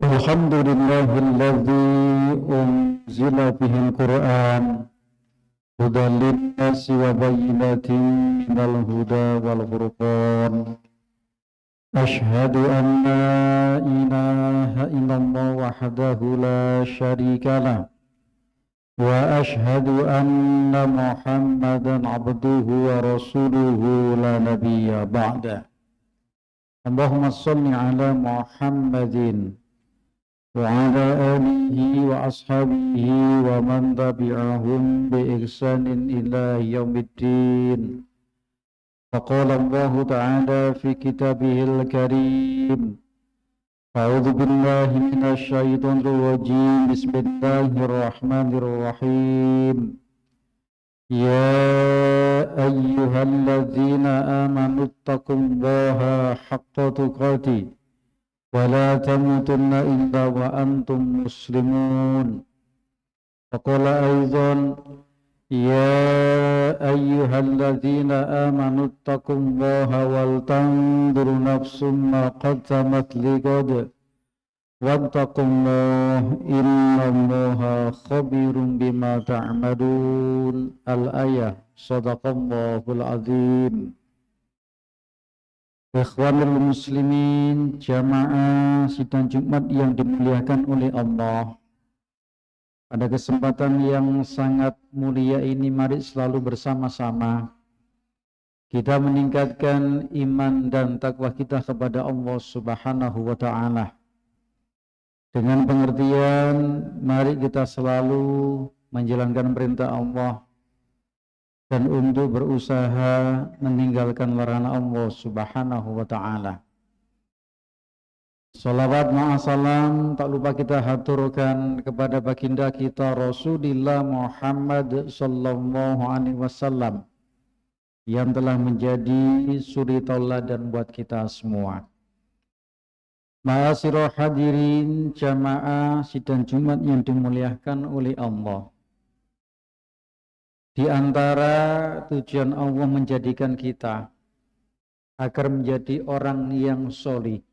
Alhamdulillahilladzi unzila bihil Qur'an hudan linnasi wa bayyinatin minal huda wal furqan. Ashhadu an la ilaha illallah wahdahu la syarika lah wa ashhadu anna Muhammadan abduhu wa rasuluhu la nabiyya ba'da. Allahumma salli ala Muhammadin wa ala alihi wa ashabihi wa man tabi'ahum bi ihsanin ila yaumiddin. Faqala Allah ta'ala fi kitabihil karim, a'udzu billahi minasy syaithanir rajim, bismillahirrahmanirrahim. Ya ayyuhalladzina amanu taqullaha haqqa tuqatih wa la tamutunna illa wa antum muslimun. Faqala aidan, ya ayyuhalladzina amanu taqullaha wal tanzur nafsum ma qaddamat lighad wattaqullaha innallaha khabirum bima ta'malun. Al-ayah. Shadaqallahul azim. Ikhwanul muslimin, jamaah sidang Jumat yang dimuliakan oleh Allah. Pada kesempatan yang sangat mulia ini, mari selalu bersama-sama kita meningkatkan iman dan takwa kita kepada Allah Subhanahu wa ta'ala. Dengan pengertian, mari kita selalu menjalankan perintah Allah dan untuk berusaha meninggalkan larangan Allah Subhanahu wa ta'ala. Salawat ma'asalam tak lupa kita haturkan kepada baginda kita Rasulullah Muhammad sallallahu alaihi wasallam yang telah menjadi suri tauladan buat kita semua. Ma'asyiral hadirin, jamaah sidang Jumat yang dimuliakan oleh Allah. Di antara tujuan Allah menjadikan kita agar menjadi orang yang solih.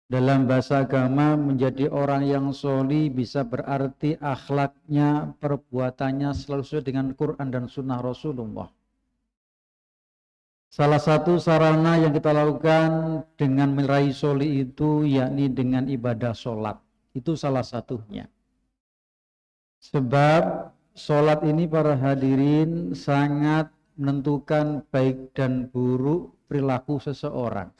Dalam bahasa agama, menjadi orang yang solih bisa berarti akhlaknya, perbuatannya selalu sesuai dengan Quran dan Sunnah Rasulullah. Salah satu sarana yang kita lakukan dengan meraih solih itu yakni dengan ibadah sholat. Itu salah satunya. Sebab sholat ini para hadirin sangat menentukan baik dan buruk perilaku seseorang.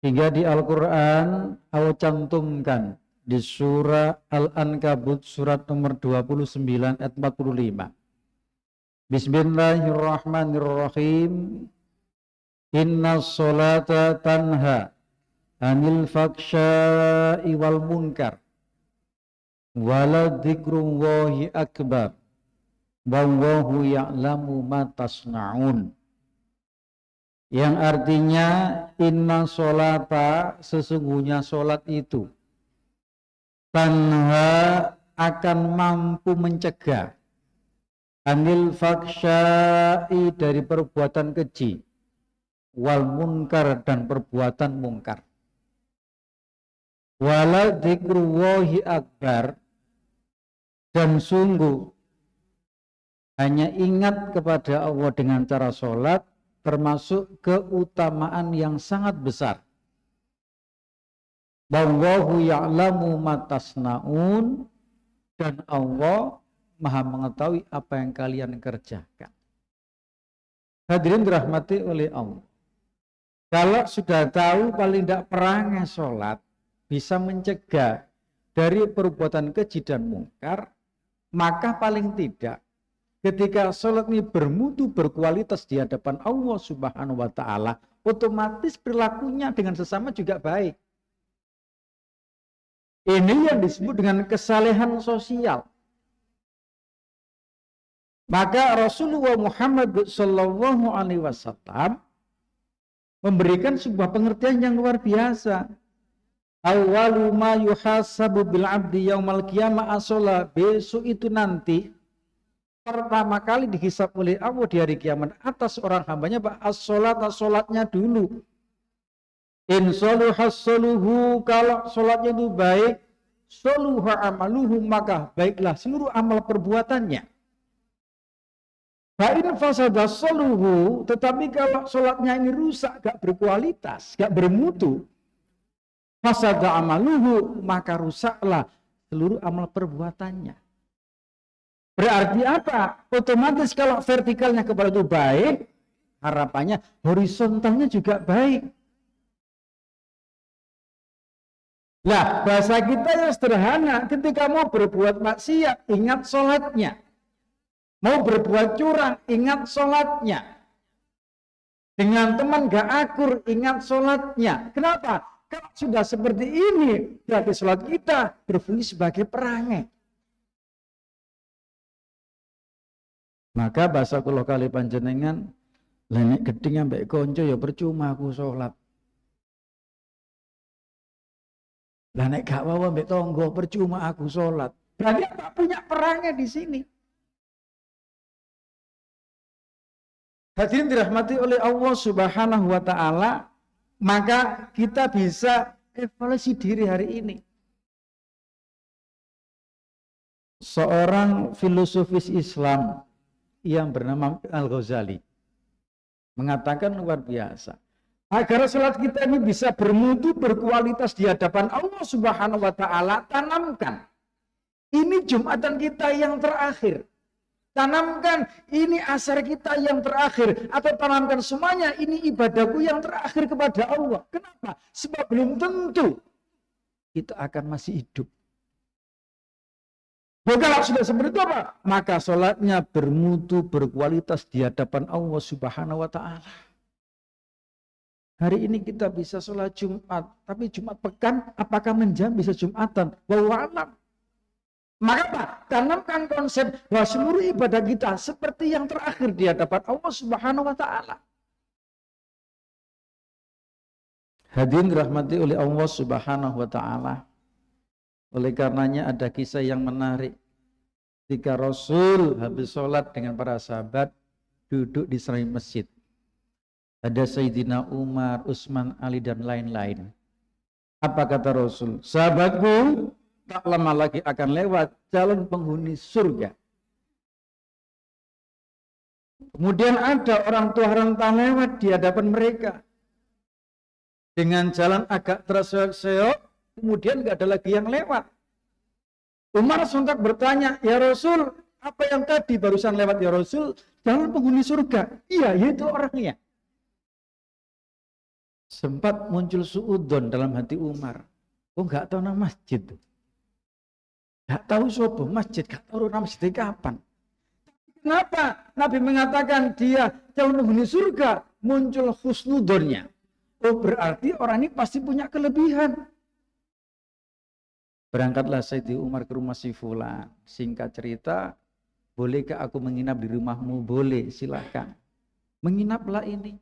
Hingga di Al-Quran Allah cantumkan di surah Al-Ankabut surat nomor 29 ayat 45. Bismillahirrahmanirrahim. Inna sholata tanha anil faksha'i wal munkar wala dzikrullahi akbar wallahu ya'lamu ma tasna'un. Yang artinya inna sholata, sesungguhnya sholat itu tanha, akan mampu mencegah anil faksha'i, dari perbuatan keji, wal munkar, dan perbuatan mungkar. Wala dzikrullahi akbar, dan sungguh hanya ingat kepada Allah dengan cara sholat termasuk keutamaan yang sangat besar. Wallahu ya'lamu ma tasna'un, dan Allah Maha mengetahui apa yang kalian kerjakan. Hadirin dirahmati oleh Allah. Kalau sudah tahu paling tidak perangai sholat bisa mencegah dari perbuatan keji dan mungkar, maka paling tidak ketika sholat ini bermutu, berkualitas di hadapan Allah Subhanahu wa ta'ala, otomatis perilakunya dengan sesama juga baik. Ini yang disebut dengan kesalehan sosial. Maka Rasulullah Muhammad sallallahu alaihi wasallam memberikan sebuah pengertian yang luar biasa. Awwalu ma yuhasabu bil abdi yaumal qiyamah as-shalah. Besok itu nanti pertama kali dihisab oleh Allah di hari kiamat atas orang hambanya as-sholat, as-sholatnya dulu. In soluhas soluhu, kalau sholatnya itu baik, soluha amaluhu, maka baiklah seluruh amal perbuatannya. Fa'in fasadah soluhu, tetapi kalau sholatnya ini rusak, gak berkualitas, gak bermutu, fasadah amaluhu, maka rusaklah seluruh amal perbuatannya. Berarti apa? Otomatis kalau vertikalnya kepala itu baik, harapannya horizontalnya juga baik. Lah, bahasa kita yang sederhana, ketika mau berbuat maksiat, ingat sholatnya. Mau berbuat curang, ingat sholatnya. Dengan teman gak akur, ingat sholatnya. Kenapa? Kalau sudah seperti ini, berarti sholat kita berfungsi sebagai perangai. Maka bahasa kula kali panjenengan, lenek geding ambek konco ya percuma aku sholat. Lah nek gak wawa mbek tonggo percuma aku sholat. Berarti apa? Punya perangai di sini. Hadirin dirahmati oleh Allah Subhanahu wa taala, maka kita bisa evaluasi diri hari ini. Seorang filosofis Islam yang bernama Al-Ghazali mengatakan luar biasa. Agar salat kita ini bisa bermutu, berkualitas di hadapan Allah Subhanahu wa taala, tanamkan. Ini Jumatan kita yang terakhir. Tanamkan ini asar kita yang terakhir. Atau tanamkan semuanya ini ibadahku yang terakhir kepada Allah. Kenapa? Sebab belum tentu kita akan masih hidup. Kalau sudah seperti itu apa? Maka sholatnya bermutu, berkualitas di hadapan Allah Subhanahu wa taala. Hari ini kita bisa sholat Jumat, tapi Jumat pekan, apakah menjam bisa Jumatan? Wallahu a'lam. Maka apa? Tanamkan konsep bahwa seluruh ibadah kita seperti yang terakhir di hadapan Allah Subhanahu wa taala. Hadirin dirahmati oleh Allah Subhanahu wa taala. Oleh karenanya ada kisah yang menarik. Ketika Rasul habis sholat dengan para sahabat duduk di samping masjid. Ada Sayyidina Umar, Utsman, Ali dan lain-lain. Apa kata Rasul? Sahabatku, tak lama lagi akan lewat calon penghuni surga. Kemudian ada orang tua renta lewat di hadapan mereka. Dengan jalan agak terseok-seok, kemudian gak ada lagi yang lewat. Umar sontak bertanya, ya Rasul, apa yang tadi barusan lewat ya Rasul? Calon penghuni surga. Iya, itu orangnya. Sempat muncul suudon dalam hati Umar. Oh, nggak tahu nama masjid. Nggak tahu sopo masjid, nggak tahu nama masjid kapan. Kenapa? Nabi mengatakan dia calon penghuni surga, muncul husnudonnya. Oh, berarti orang ini pasti punya kelebihan. Berangkatlah Sayyidina Umar ke rumah si Fulan. Singkat cerita, bolehkah aku menginap di rumahmu? Boleh, silakan. Menginaplah ini.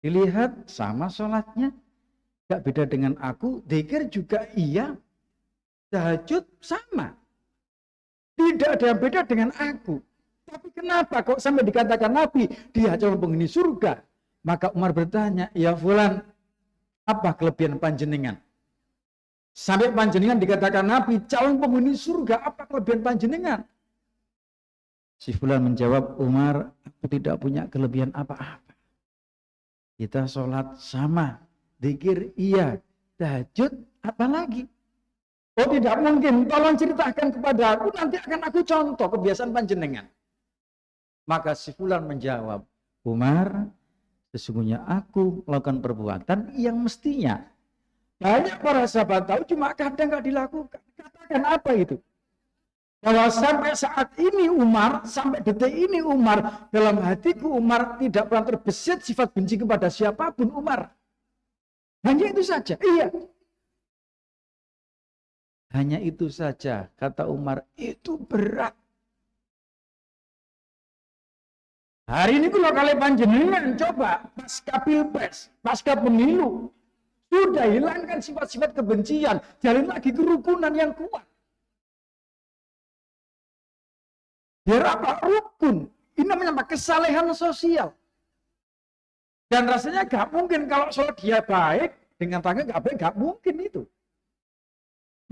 Dilihat sama sholatnya, gak beda dengan aku. Dzikir juga iya, tahajud sama. Tidak ada yang beda dengan aku. Tapi kenapa kok sampai dikatakan Nabi dia calon penghuni surga? Maka Umar bertanya, ya Fulan, apa kelebihan panjenengan? Sampai panjenengan dikatakan Nabi calon penghuni surga, apa kelebihan panjenengan? Si Fulan menjawab, Umar, aku tidak punya kelebihan apa-apa. Kita sholat sama, dzikir iya, tahajud apalagi? Oh tidak mungkin, tolong ceritakan kepada aku, nanti akan aku contoh kebiasaan panjenengan. Maka si Fulan menjawab, Umar, sesungguhnya aku melakukan perbuatan yang mestinya banyak para sahabat tahu, cuma kadang nggak dilakukan. Katakan apa itu? Bahwa sampai saat ini Umar, sampai detik ini Umar, dalam hatiku Umar tidak pernah terbesit sifat benci kepada siapapun Umar. Hanya itu saja. Iya. Hanya itu saja, kata Umar, itu berat. Hari ini kalau kalian panjenengan coba pasca pilpres, pasca pemilu, sudah hilangkan sifat-sifat kebencian, jalin lagi kerukunan yang kuat. Biar apa? Rukun. Ini namanya kesalehan sosial. Dan rasanya gak mungkin kalau sholat dia baik, dengan tangga nggak baik, nggak mungkin itu.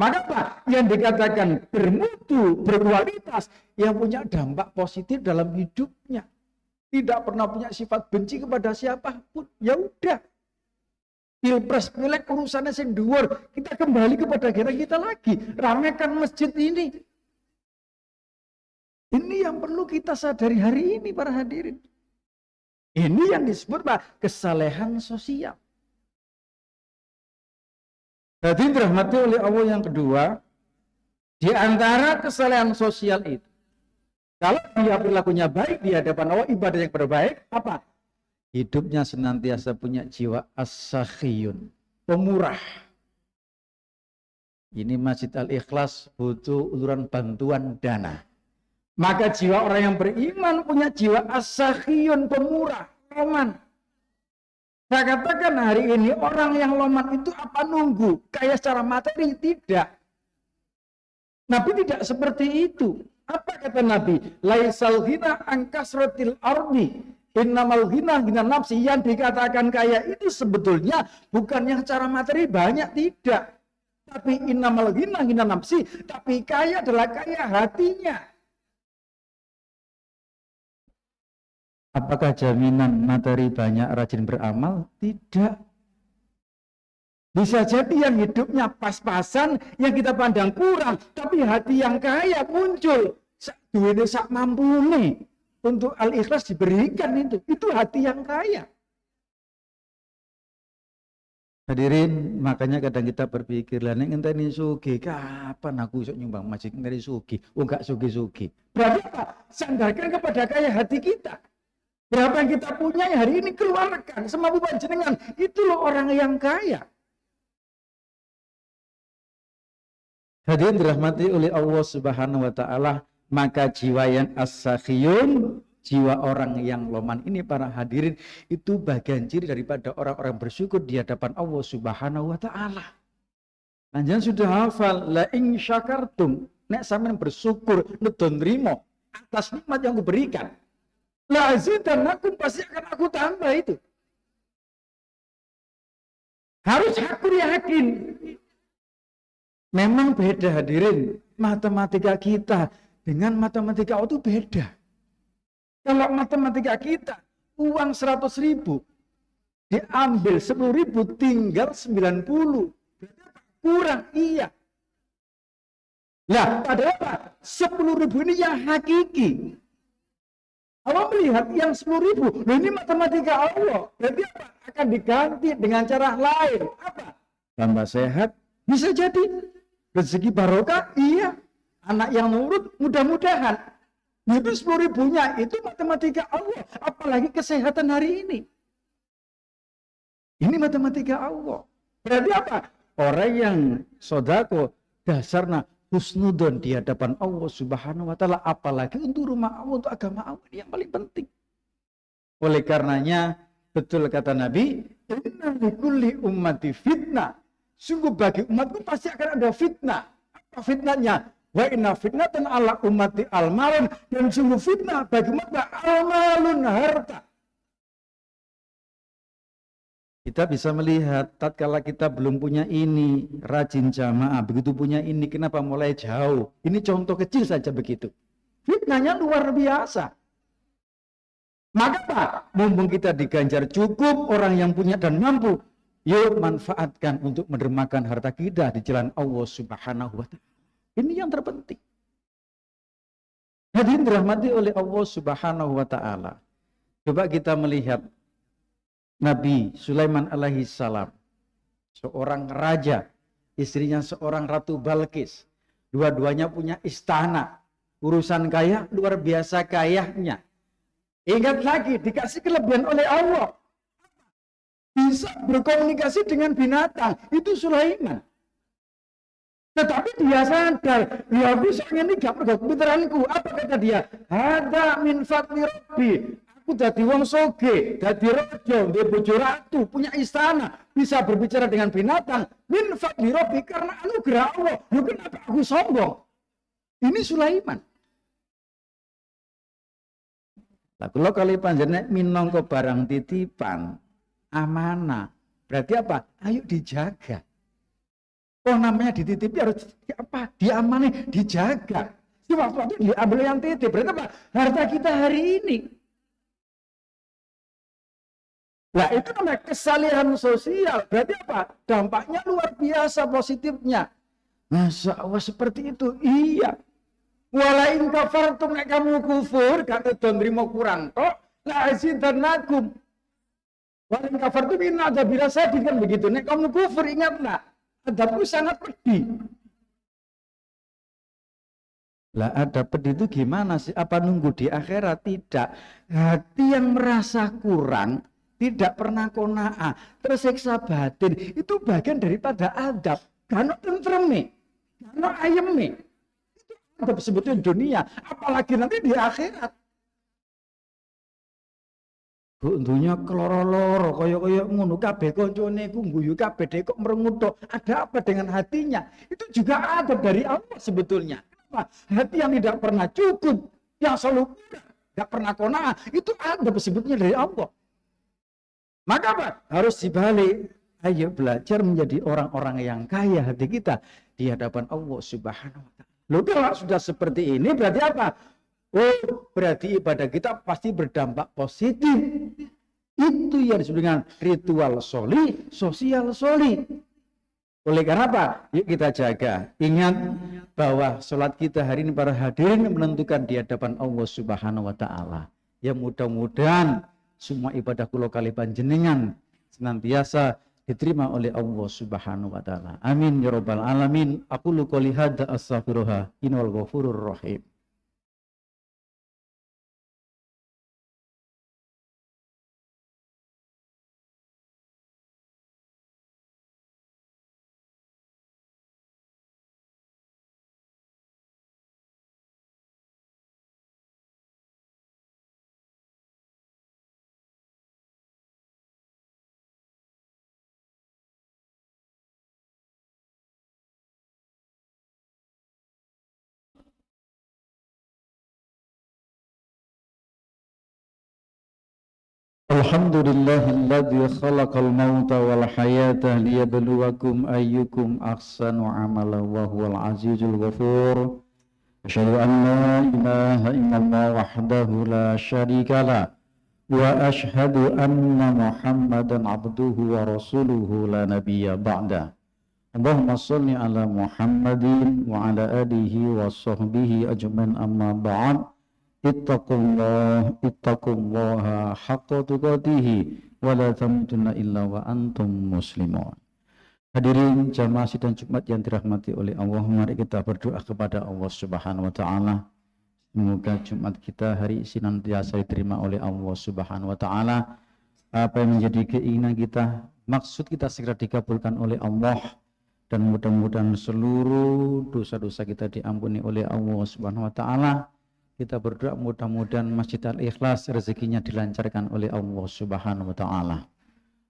Maka apa? Yang dikatakan bermutu, berkualitas, yang punya dampak positif dalam hidupnya. Tidak pernah punya sifat benci kepada siapapun. Ya udah. Pilpres, pilek, urusannya sing dhuwur. Kita kembali kepada kita lagi. Ramekan masjid ini. Ini yang perlu kita sadari hari ini para hadirin. Ini yang disebut Pak, kesalehan sosial. Jadi dirahmati oleh Allah yang kedua, di antara kesalehan sosial itu, kalau dia perilakunya baik di hadapan Allah, ibadah yang berbaik, apa? Hidupnya senantiasa punya jiwa as-sakhiyun, pemurah. Ini Masjid Al-Ikhlas butuh uluran bantuan dana. Maka jiwa orang yang beriman punya jiwa as-sakhiyun, pemurah, loman. Saya katakan hari ini orang yang loman itu apa nunggu? Kaya secara materi? Tidak. Nabi tidak seperti itu. Apa kata Nabi? Laisal ghina an kasratil ardi, innamal ghina ghina nafsi. Yang dikatakan kaya itu sebetulnya bukan yang secara materi banyak, tidak. Tapi innamal ghina ghina nafsi, tapi kaya adalah kaya hatinya. Apakah jaminan materi banyak rajin beramal? Tidak. Bisa jadi yang hidupnya pas-pasan, yang kita pandang kurang, tapi hati yang kaya muncul. Duitnya sak mampu nih. Untuk Al-Ikhlas diberikan itu. Itu hati yang kaya. Hadirin, makanya kadang kita berpikir, lah nek ngenteni sugih, kapan aku iso nyumbang masjid ngenteni sugih? Oh enggak sugih-sugih. Berarti apa? Sandarkan kepada kaya hati kita. Berapa yang kita punya hari ini keluarkan semampu panjenengan. Itu loh orang yang kaya. Hadirin dirahmati oleh Allah Subhanahu wa taala, maka jiwa yang as-sakhiyun, jiwa orang yang loman ini para hadirin itu bagian ciri daripada orang-orang bersyukur di hadapan Allah Subhanahu wa taala. Panjenengan sudah hafal la in syakartum, nek sampean bersyukur nedon nrimo atas nikmat yang kuberikan. La azidannakum, pasti akan aku tambah itu. Harus aku yakin. Memang beda hadirin. Matematika kita dengan matematika Allah itu beda. Kalau matematika kita, uang 100.000 diambil 10.000 tinggal 90. Kurang, iya. Lah, padahal apa? 10.000 ini yang hakiki. Allah melihat yang 10.000, loh ini matematika Allah. Berarti apa? Akan diganti dengan cara lain. Apa? Tambah sehat, bisa jadi. Rezeki barokah, iya. Anak yang nurut, mudah-mudahan. Itu 10.000-nya, itu matematika Allah. Apalagi kesehatan hari ini. Ini matematika Allah. Berarti apa? Orang yang sodako, dasarnya husnudon di hadapan Allah Subhanahu wa taala, apalagi untuk rumah Allah, untuk agama Allah, ini yang paling penting. Oleh karenanya betul kata Nabi, inna likulli ummati fitnah. Sungguh bagi umatku pasti akan ada fitnah. Apa fitnahnya? Wa inna fitnatan ala ummati almalun, dan sungguh fitnah bagi umat almalun, harta. Kita bisa melihat, tatkala kita belum punya ini, rajin jamaah, begitu punya ini, kenapa mulai jauh? Ini contoh kecil saja begitu. Fitnahnya luar biasa. Maka Pak, mumpung kita diganjar cukup, orang yang punya dan mampu, yuk manfaatkan untuk mendermakan harta kita di jalan Allah Subhanahu wa taala. Ini yang terpenting. Hadirin dirahmati oleh Allah Subhanahu wa taala. Coba kita melihat Nabi Sulaiman alaihi salam, seorang raja, istrinya seorang Ratu Balkis. Dua-duanya punya istana, urusan kaya luar biasa kayanya. Ingat lagi, dikasih kelebihan oleh Allah. Bisa berkomunikasi dengan binatang, itu Sulaiman. Tetapi dia sadar, ya bisa ini gak pinteranku. Apa kata dia? Hada min fadli rabbi. Aku dadi wong soge, dadi raja, dia bojo ratu, punya istana, bisa berbicara dengan binatang. Min fadli rabbi, karena anugerah Allah. Lu kenapa aku sombong? Ini Sulaiman. Lah kula kali panjenengan minangka barang titipan, amanah, Berarti apa? Ayo dijaga. Oh namanya dititipi harus diamani, dijaga. Si waktu itu diambil yang titip. Berarti apa? Harta kita hari ini. Nah itu namanya kesalehan sosial. Berarti apa? Dampaknya luar biasa positifnya. Masya Allah seperti itu. Iya. Walain kafartum nek kamu kufur, kata don terima kurang tok, la azidannakum. Walain kafartum inna ada bila sadid kan begitu. Nek kamu kufur ingatlah, adabku sangat pedih. Lah ada pedih itu gimana sih? Apa nunggu di akhirat? Tidak. Hati yang merasa kurang, tidak pernah qanaah, tersiksa batin, itu bagian daripada adab. Karena tentreme, karena ayeme. Itu sebetulnya dunia, apalagi nanti di akhirat. Untunya keloro-loro, kaya ngono kabeh koncone ku guyu kabeh kok merengut. Ada apa dengan hatinya? Itu juga adab dari Allah sebetulnya. Kenapa? Hati yang tidak pernah cukup, yang selalu tidak pernah qanaah, itu adab sebetulnya dari Allah. Maka apa? Harus dibalik. Ayo belajar menjadi orang-orang yang kaya hati kita di hadapan Allah Subhanahu wa ta'ala. Loh kalau sudah seperti ini berarti apa? Oh, berarti ibadah kita pasti berdampak positif. Itu yang disebut dengan ritual soli, sosial soli. Oleh karena apa? Yuk kita jaga. Ingat bahwa sholat kita hari ini para hadirin menentukan di hadapan Allah Subhanahu wa ta'ala. Ya mudah-mudahan semua ibadah kula kali panjenengan senantiasa diterima oleh Allah Subhanahu wa ta'ala. Amin ya rabbal alamin. Aqulu qouli hadza astaghfirullah innal ghafurur rahim. Alhamdulillahilladzi khalaqal mauta wal hayata liyabluwakum ayyukum ahsanu amala wa huwal azizul ghafur. Asyhadu an la ilaha illallah wahdahu la syarika la wa asyhadu anna Muhammadan abduhu wa rasuluhu la nabiyya ba'da. Allahumma shalli ala Muhammadin wa ala alihi wa sahbihi ajmain amma ba'd. Ittaqullaha haqqa tuqatihi wa la tamutunna illa wa antum muslimun. Hadirin jamaah sidang Jumat yang dirahmati oleh Allah, mari kita berdoa kepada Allah Subhanahu wa taala. Semoga Jumat kita hari ini senantiasa diterima oleh Allah Subhanahu wa taala. Apa yang menjadi keinginan kita, maksud kita segera dikabulkan oleh Allah, dan mudah-mudahan seluruh dosa-dosa kita diampuni oleh Allah Subhanahu wa taala. Kita berdoa mudah-mudahan Masjid Al-Ikhlas rezekinya dilancarkan oleh Allah Subhanahu wa taala.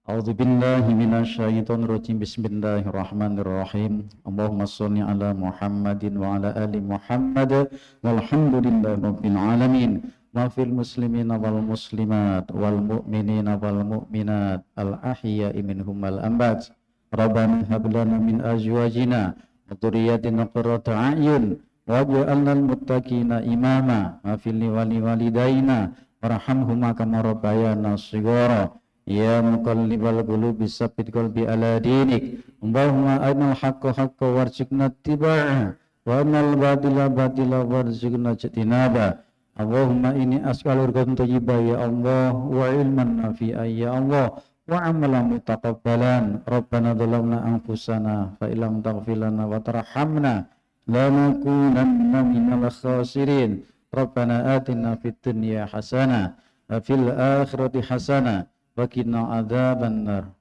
A'udzu billahi minasyaitonir rajim. Bismillahirrahmanirrahim. Allahumma shalli ala Muhammadin wa ala ali Muhammad walhamdulillahi rabbil alamin. Wa fil muslimina wal muslimat wal mu'minina wal mu'minat al ahya'i minhum wal amwat. Rabbana hab lana min azwajina wa dhurriyyatina qurrata a'yun waj'alna al-muttaqina imama wa fil walidaina warhamhuma kama rabbayana shighara. Ya muqallibal qulubi tsabbit qalbi ala dinik. Allahumma arinal haqqa haqqan warzuqna ittiba'ah wa arinal batila batila warzuqna ijtinaba. Allahumma inni as'aluka rizqan thayyiban ya Allah wa ilman nafi'an ya Allah wa amalan mutaqabbalan. Rabbana dhalamna anfusana fa illam taghfir lana wa tarhamna lanakunanna minal khasirin. Rabbana atina fid dunya hasanah wa fil akhirati hasanah wa qina adzabannar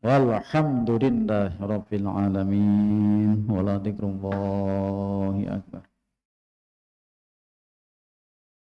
walhamdulillahi rabbil alamin. Wala dzikrullahi akbar.